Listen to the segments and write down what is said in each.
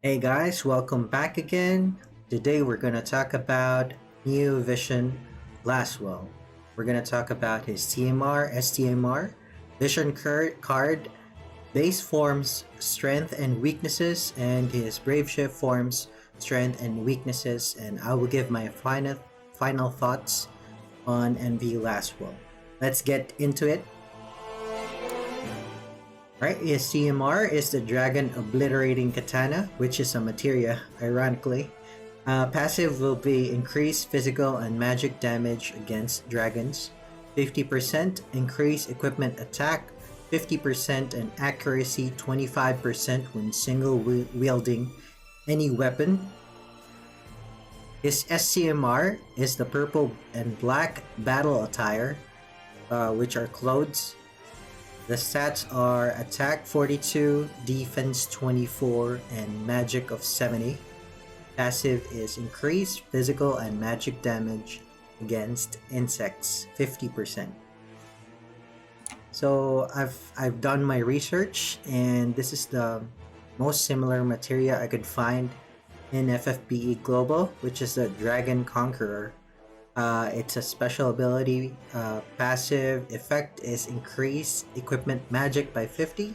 Hey guys, welcome back again. Today we're going to talk about New Vision Lasswell. We're going to talk about his TMR, STMR, Vision card, base forms, strength and weaknesses, and his Brave Shift forms, strength and weaknesses, and I will give my final thoughts on NV Lasswell. Let's get into it. Right, his CMR is the Dragon Obliterating Katana, which is a materia, ironically. Passive will be increased physical and magic damage against dragons, 50% increase equipment attack, 50% and accuracy, 25% when single wielding any weapon. His SCMR is the purple and black battle attire, which are clothes. The stats are attack 42, defense 24, and magic of 70. Passive is increased physical and magic damage against insects, 50%. So I've done my research, and this is the most similar materia I could find in FFBE Global, which is the Dragon Conqueror. It's a special ability. Passive effect is increase equipment magic by 50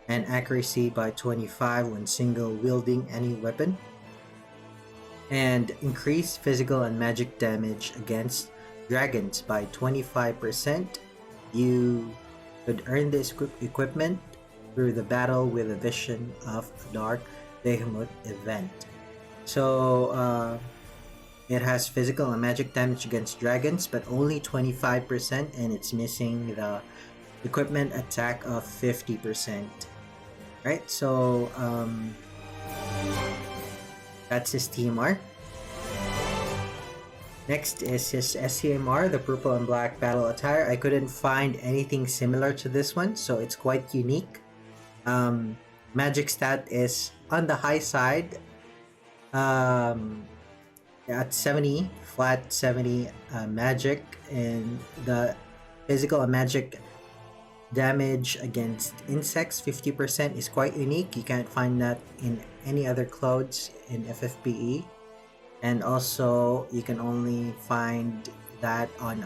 and accuracy by 25 when single wielding any weapon, and increase physical and magic damage against dragons by 25%. You could earn this equipment through the battle with a Vision of Dark Behemoth event. So it has physical and magic damage against dragons, but only 25%, and it's missing the equipment attack of 50%. Right, so that's his TMR. Next is his SCMR, the purple and black battle attire. I couldn't find anything similar to this one, so it's quite unique. Magic stat is on the high side. At 70, flat 70 magic, and the physical and magic damage against insects 50% is quite unique. You can't find that in any other clothes in FFBE, and also you can only find that on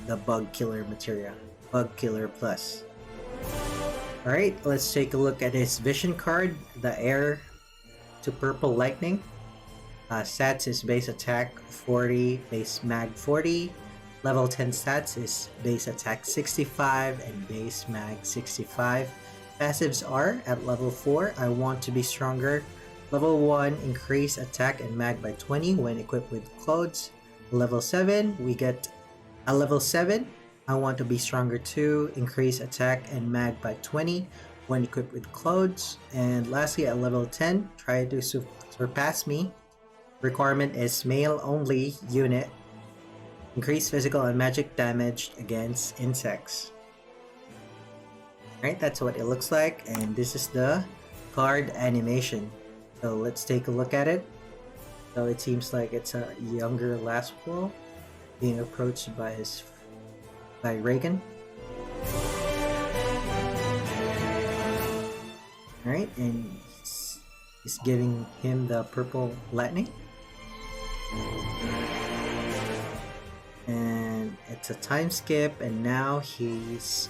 the bug killer materia, bug killer plus. Alright, let's take a look at his vision card, the air to purple lightning. Stats is base attack 40, base mag 40. Level 10 stats is base attack 65 and base mag 65. Passives are at level 4, I want to be stronger. Level 1, increase attack and mag by 20 when equipped with clothes. Level 7, we get a level 7, I want to be stronger too, increase attack and mag by 20 when equipped with clothes. And lastly, at level 10, try to surpass me. Requirement is male only unit. Increase physical and magic damage against insects. Right, that's what it looks like, and this is the card animation. So let's take a look at it. So it seems like it's a younger Lasswell being approached by Reagan. Alright, and he's giving him the purple lightning. And it's a time skip, and now he's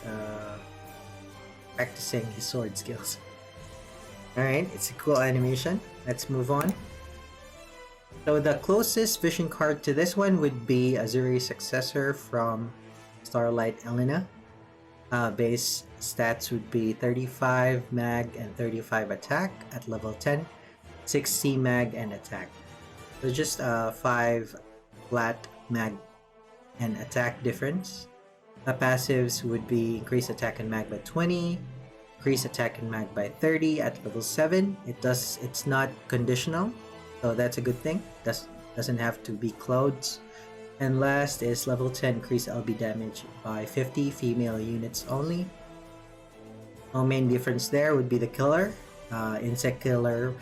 practicing his sword skills. Alright, it's a cool animation. Let's move on. So the closest vision card to this one would be Azure's successor from Starlight Elena. Base stats would be 35 mag and 35 attack at level 10, 60 mag and attack. So just 5 flat mag and attack difference. The passives would be increase attack and mag by 20, increase attack and mag by 30 at level 7. It's not conditional, so that's a good thing. Doesn't have to be clothes. And last is level 10, increase LB damage by 50, female units only. No main difference there would be the killer, insect killer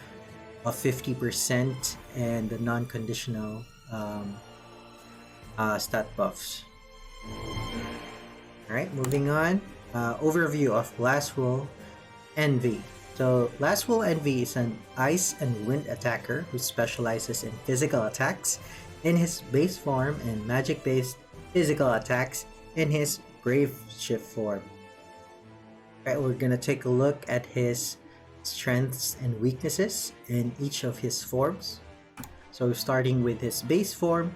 of 50%, and the non-conditional stat buffs. Alright, moving on. Overview of Lasswell NV. So Lasswell Envy is an ice and wind attacker who specializes in physical attacks in his base form and magic-based physical attacks in his brave shift form. Right, we're gonna take a look at his strengths and weaknesses in each of his forms. So starting with his base form.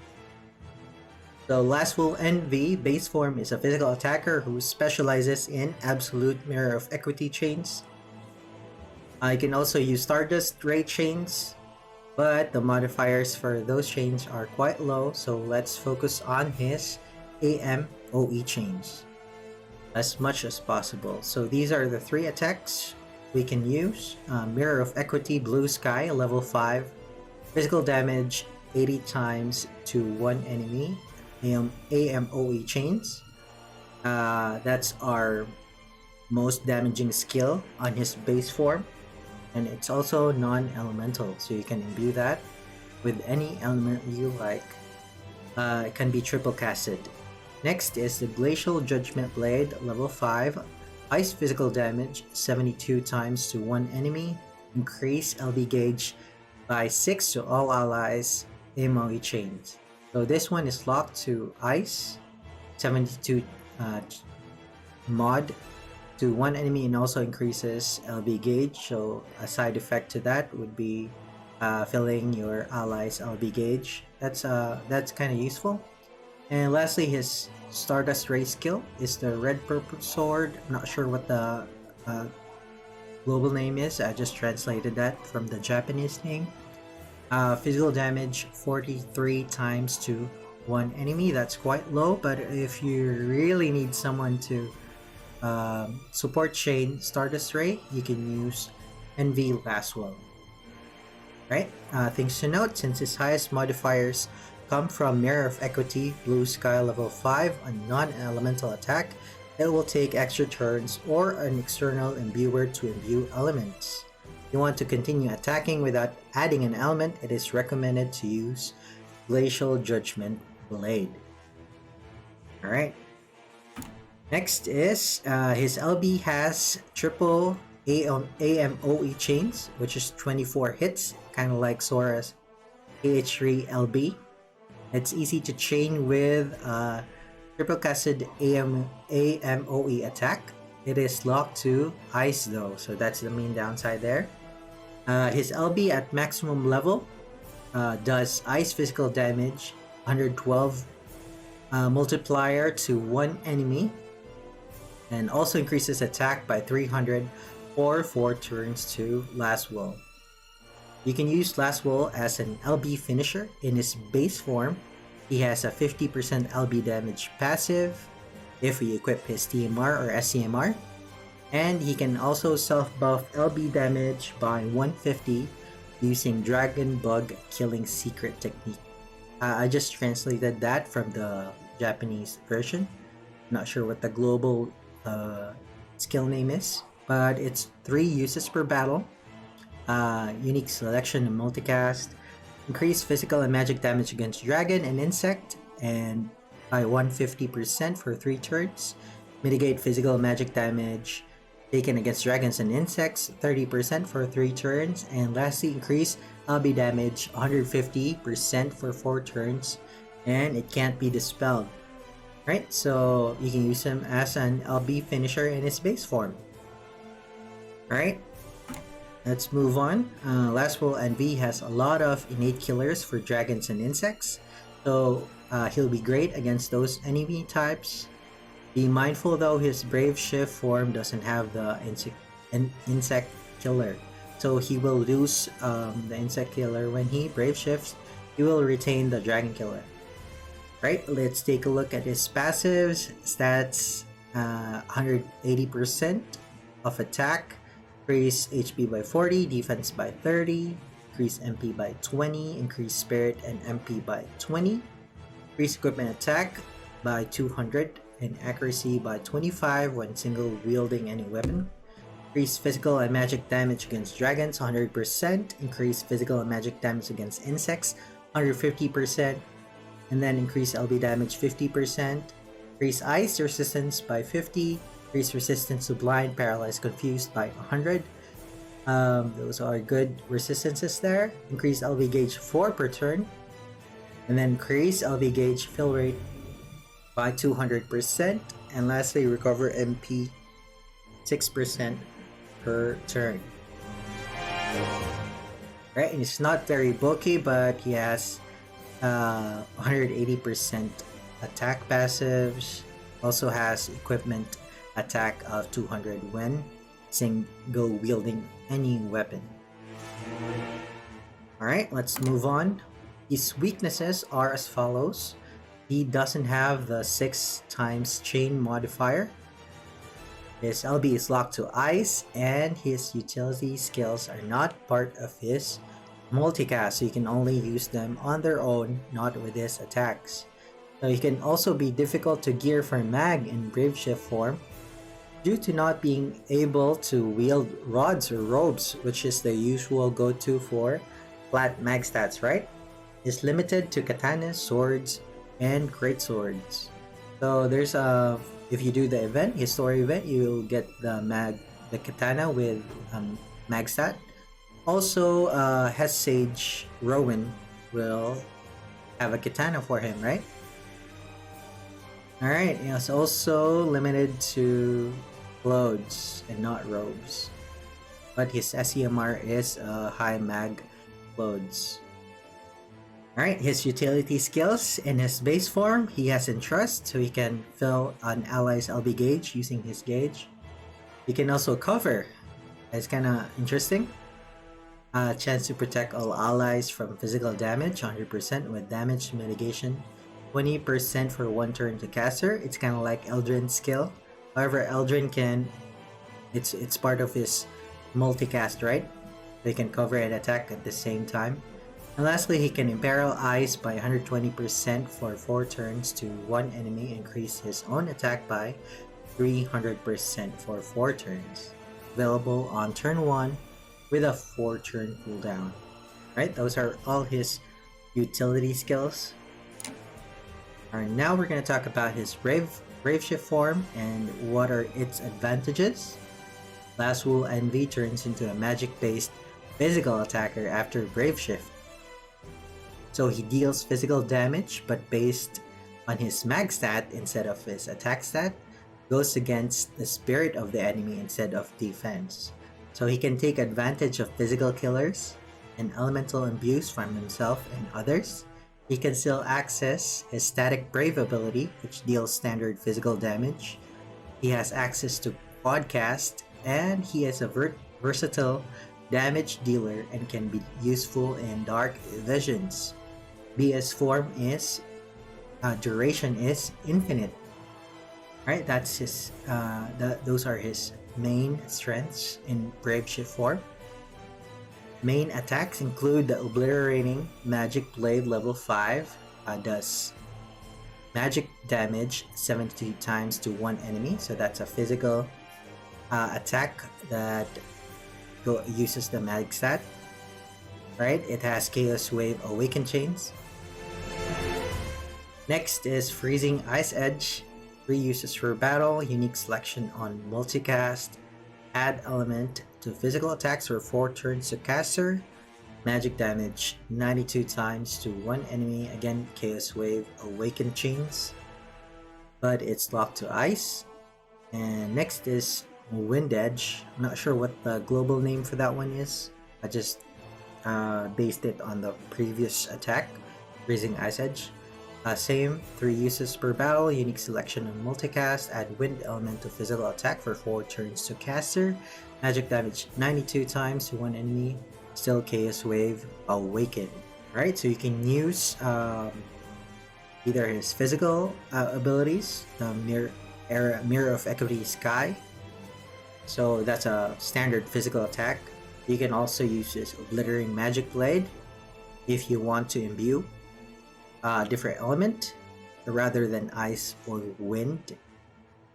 So Lasswell NV base form is a physical attacker who specializes in absolute mirror of equity chains. I can also use Stardust Ray chains, but the modifiers for those chains are quite low, so let's focus on his AMOE chains as much as possible. So these are the 3 attacks we can use. Mirror of Equity Blue Sky, level 5. Physical damage 80 times to 1 enemy. AMOE chains. That's our most damaging skill on his base form. And it's also non-elemental, so you can imbue that with any element you like. It can be triple casted. Next is the Glacial Judgment Blade, level 5. Ice physical damage 72 times to 1 enemy. Increase LB gauge by 6 to all allies. AMOE chains. So this one is locked to ice. 72 mod to 1 enemy, and also increases LB gauge. So a side effect to that would be filling your allies' LB gauge. That's kind of useful. And lastly, his Stardust Ray skill is the Red Purple Sword. I'm not sure what the global name is. I just translated that from the Japanese name. Physical damage 43 times to 1 enemy. That's quite low, but if you really need someone to support chain Stardust Ray, you can use NV Lasswell. Right? Things to note, since his highest modifiers come from Mirror of Equity, Blue Sky level 5, a non-elemental attack, it will take extra turns or an external imbuer to imbue elements. If you want to continue attacking without adding an element, it is recommended to use Glacial Judgment Blade. Alright. Next is his LB has triple AMOE chains, which is 24 hits, kind of like Sora's AH3 LB. It's easy to chain with triple casted AMOE attack. It is locked to ice though, so that's the main downside there. His LB at maximum level does ice physical damage 112 multiplier to 1 enemy, and also increases attack by 300 for 4 turns to Lasswell. You can use Lasswell as an LB finisher. In his base form, he has a 50% LB damage passive if we equip his TMR or STMR, and he can also self-buff LB damage by 150 using Dragon Bug Killing Secret Technique. I just translated that from the Japanese version. Not sure what the global skill name is, but it's 3 uses per battle. Unique selection and multicast. Increase physical and magic damage against dragon and insect, and by 150% for 3 turns. Mitigate physical and magic damage taken against dragons and insects 30% for 3 turns. And lastly, increase LB damage 150% for 4 turns, and it can't be dispelled. Right, so you can use him as an LB finisher in his base form. Alright, let's move on. Lasswell NV has a lot of innate killers for dragons and insects, so he'll be great against those enemy types. Be mindful though, his Brave Shift form doesn't have the insect killer, so he will lose the insect killer when he Brave Shifts. He will retain the dragon killer. Right, let's take a look at his passives. Stats 180% of attack, increase HP by 40, defense by 30, increase MP by 20, increase spirit and MP by 20, increase equipment attack by 200, and accuracy by 25 when single wielding any weapon. Increase physical and magic damage against dragons 100%, increase physical and magic damage against insects 150%, and then increase LB damage 50%, increase ice resistance by 50, increase resistance to blind, paralyzed, confused by 100, Those are good resistances there. Increase LB gauge 4 per turn. And then increase LB gauge fill rate by 200%. And lastly, recover MP 6% per turn. Right, and it's not very bulky, but he has 180% attack passives. Also has equipment attack of 200 when single wielding any weapon. Alright, let's move on. His weaknesses are as follows. He doesn't have the 6 times chain modifier. His LB is locked to ice, and his utility skills are not part of his multicast, so you can only use them on their own, not with his attacks. So he can also be difficult to gear for mag in Brave Shift form due to not being able to wield rods or robes, which is the usual go-to for flat mag stats, right? Is limited to katanas, swords, and great swords. So there's if you do the event, his story event, you'll get the katana with mag stat. Also, Hess Sage Rowan will have a katana for him, right? Alright, it's also limited to clothes and not robes. But his STMR is high mag clothes. Alright, his utility skills. In his base form, he has Entrust, so he can fill an ally's LB gauge using his gauge. He can also cover. It's kinda interesting. Chance to protect all allies from physical damage, 100% with damage mitigation, 20% for 1 turn to caster. It's kind of like Eldrin's skill. However, Eldrin can, it's part of his multicast, right? They can cover and attack at the same time. And lastly, he can Imperil Ice by 120% for 4 turns to 1 enemy, increase his own attack by 300% for 4 turns. Available on turn 1 with a 4 turn cooldown. Right, those are all his utility skills. Alright, now we're going to talk about his Brave Shift form and what are its advantages. Lasswell Envy turns into a magic-based physical attacker after Brave Shift. So he deals physical damage, but based on his mag stat instead of his attack stat, goes against the spirit of the enemy instead of defense. So he can take advantage of physical killers and elemental abuse from himself and others. He can still access his static Brave ability, which deals standard physical damage. He has access to Quadcast, and he is a versatile damage dealer and can be useful in dark visions. BS form is duration is infinite. Right, that's his. Those are his main strengths in Brave Shift form. Main attacks include the Obliterating Magic Blade level 5, does magic damage 72 times to 1 enemy, so that's a physical attack that uses the magic stat. Right, it has Chaos Wave Awaken Chains. Next is Freezing Ice Edge. 3 uses for battle, unique selection on multicast, add element to physical attacks for 4 turns to caster, magic damage 92 times to 1 enemy, again Chaos Wave Awaken Chains, but it's locked to ice. And next is Wind Edge. I'm not sure what the global name for that one is, I just based it on the previous attack, Freezing Ice Edge. Same, 3 uses per battle, unique selection on multicast, add wind element to physical attack for 4 turns to caster, magic damage 92 times to 1 enemy, still Chaos Wave Awaken. Right, so you can use either his physical abilities, the Mirror of Equity Sky, so that's a standard physical attack. You can also use his Obliterating Magic Blade if you want to imbue different element rather than ice or wind,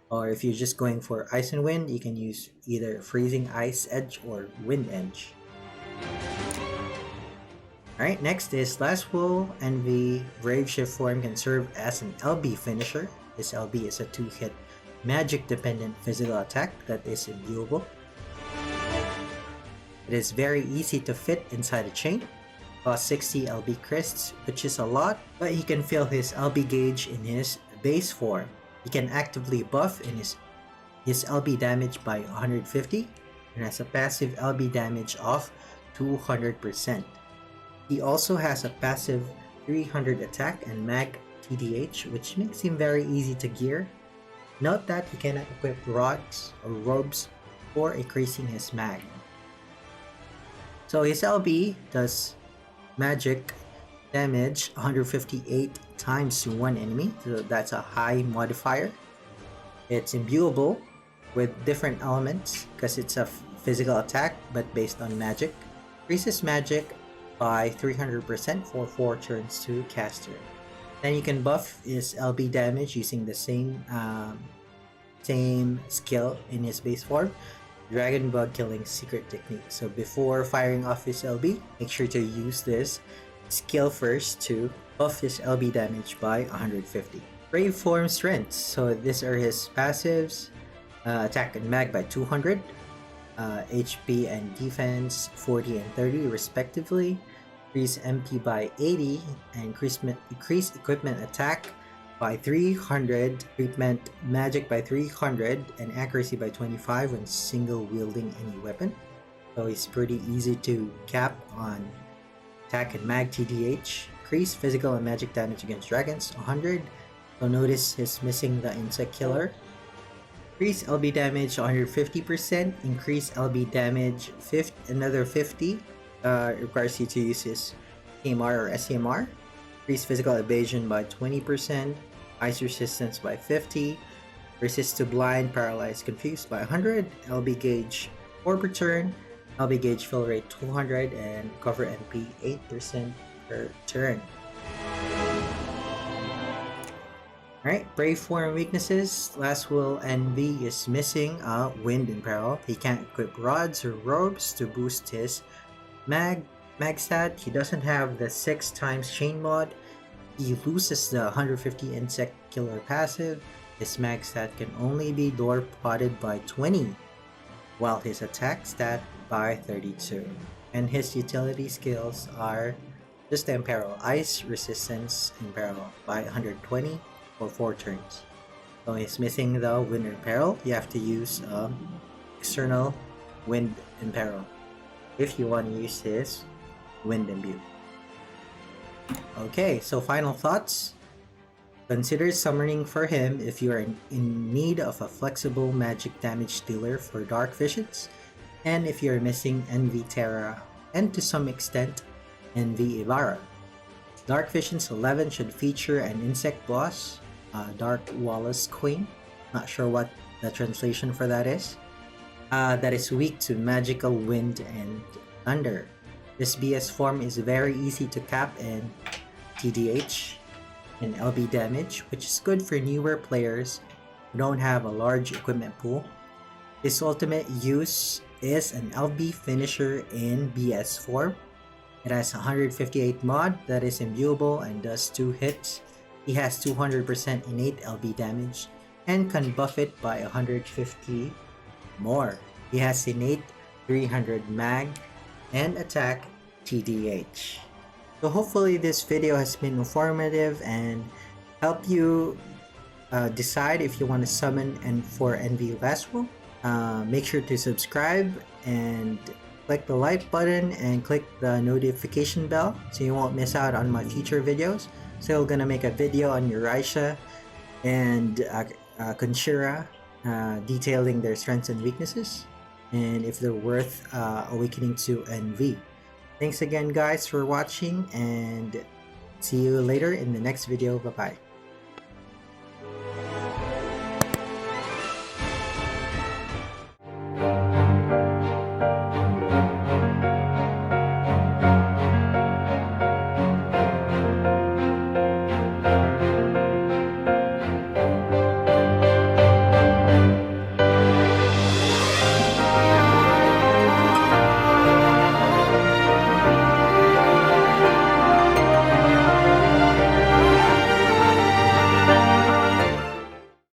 or if you're just going for ice and wind, you can use either Freezing Ice Edge or Wind Edge. Alright, next is Lasswell Envy. Brave Shift form can serve as an LB finisher. This LB is a 2-hit magic dependent physical attack that is imbuable. It is very easy to fit inside a chain. Costs 60 LB crisps, which is a lot, but he can fill his LB gauge in his base form. He can actively buff in his LB damage by 150 and has a passive LB damage of 200%. He also has a passive 300 attack and mag TDH, which makes him very easy to gear. Note that he cannot equip rods or robes for increasing his mag. So his LB does magic damage 158 times to one enemy, so that's a high modifier. It's imbuable with different elements because it's a physical attack but based on magic. Increases magic by 300% for 4 turns to caster. Then you can buff his LB damage using the same skill in his base form, Dragon Bug Killing Secret Technique. So before firing off his LB, make sure to use this skill first to buff his LB damage by 150. Brave Form Strengths. So these are his passives. Attack and mag by 200. HP and defense 40 and 30 respectively. Increase MP by 80 and increase equipment attack by 300, treatment magic by 300, and accuracy by 25 when single wielding any weapon. So it's pretty easy to cap on attack and mag TDH. Increase physical and magic damage against dragons 100. So notice he's missing the insect killer. Increase LB damage 150%. Increase LB damage another 50. Requires you to use his TMR or STMR. Increase physical evasion by 20%, ice resistance by 50, resist to blind, paralyzed, confused by 100, LB gauge 4 per turn, LB gauge fill rate 200, and cover NP 8% per turn. Alright, Brave Form weaknesses. Lasswell Envy is missing Wind in Peril. He can't equip rods or robes to boost his mag stat. He doesn't have the 6 times chain mod. He loses the 150 insect killer passive. His mag stat can only be door potted by 20, while his attack stat by 32. And his utility skills are just the Imperil, ice resistance Imperil by 120 for 4 turns. So he's missing the Wind Imperil. You have to use external Wind Imperil if you want to use his Wind Imbue. Okay, so final thoughts. Consider summoning for him if you are in need of a flexible magic damage dealer for Dark Visions, and if you're missing Envy Terra, and to some extent, Envy Ibarra. Dark Visions 11 should feature an insect boss, Dark Wallace Queen, not sure what the translation for that is, that is weak to magical wind and thunder. This BS form is very easy to cap in TDH and LB damage, which is good for newer players who don't have a large equipment pool. His ultimate use is an LB finisher in BS form. It has 158 mod that is imbuable and does 2 hits. He has 200% innate LB damage and can buff it by 150 more. He has innate 300 mag and attack TDH. So hopefully this video has been informative and help you decide if you want to summon and for Envy Lasswell. Make sure to subscribe and click the like button and click the notification bell so you won't miss out on my future videos. So I'm gonna make a video on Uraisha and Konshira detailing their strengths and weaknesses and if they're worth awakening to Envy. Thanks again guys for watching and see you later in the next video. Bye bye.